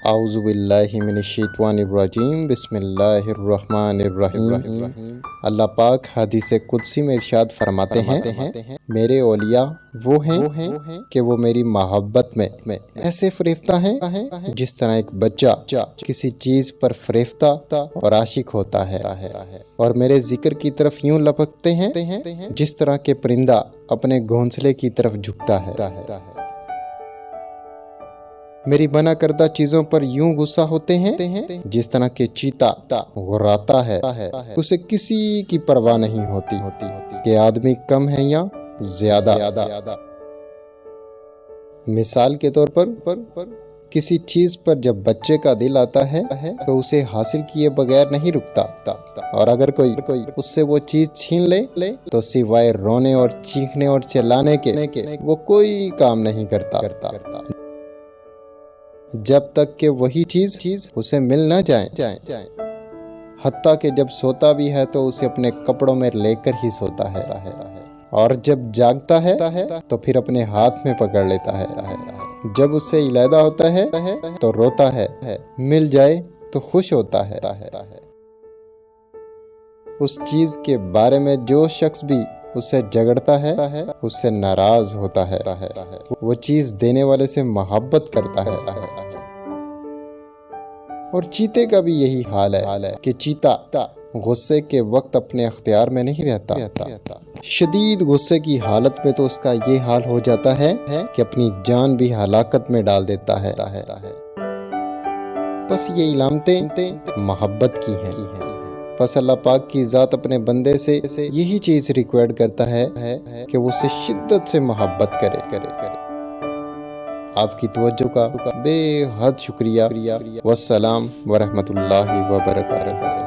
اعوذ باللہ من الشیطان الرجیم بسم اللہ الرحمن الرحیم۔ اللہ پاک حدیث قدسی میں ارشاد فرماتے ہیں میرے اولیاء وہ ہیں کہ وہ میری محبت میں ایسے فریفتہ ہیں جس طرح ایک بچہ کسی چیز پر فریفتہ اور عاشق ہوتا ہے، اور میرے ذکر کی طرف یوں لپکتے ہیں جس طرح کہ پرندہ اپنے گھونسلے کی طرف جھکتا ہے۔ میری منع کردہ چیزوں پر یوں غصہ ہوتے ہیں جس طرح کہ چیتا غراتا ہے، اسے کسی کی پرواہ نہیں ہوتی کہ آدمی کم ہے یا زیادہ۔ مثال کے طور پر کسی چیز پر جب بچے کا دل آتا ہے تو اسے حاصل کیے بغیر نہیں رکتا، اور اگر کوئی اس سے وہ چیز چھین لے تو سوائے رونے اور چیخنے اور چلانے کے وہ کوئی کام نہیں کرتا جب تک کہ وہی چیز اسے مل نہ جائے۔ حتیٰ کہ جب سوتا بھی ہے تو اسے اپنے کپڑوں میں لے کر ہی سوتا ہے، اور جب جاگتا ہے تو پھر اپنے ہاتھ میں پکڑ لیتا ہے۔ جب اس سے علیحدہ ہوتا ہے تو روتا ہے، مل جائے تو خوش ہوتا ہے۔ اس چیز کے بارے میں جو شخص بھی اس سے جھگڑتا ہے اس سے ناراض ہوتا ہے، وہ چیز دینے والے سے محبت کرتا ہے۔ اور چیتے کا بھی یہی حال ہے کہ چیتا غصے کے وقت اپنے اختیار میں نہیں رہتا، شدید غصے کی حالت میں تو اس کا یہ حال ہو جاتا ہے کہ اپنی جان بھی ہلاکت میں ڈال دیتا ہے۔ بس یہ علامتیں محبت کی ہیں۔ بس اللہ پاک کی ذات اپنے بندے سے یہی چیز ریکوائرڈ کرتا ہے کہ وہ اسے شدت سے محبت کرے۔ آپ کی توجہ کا بے حد شکریہ۔ والسلام ورحمۃ اللہ وبرکاتہ۔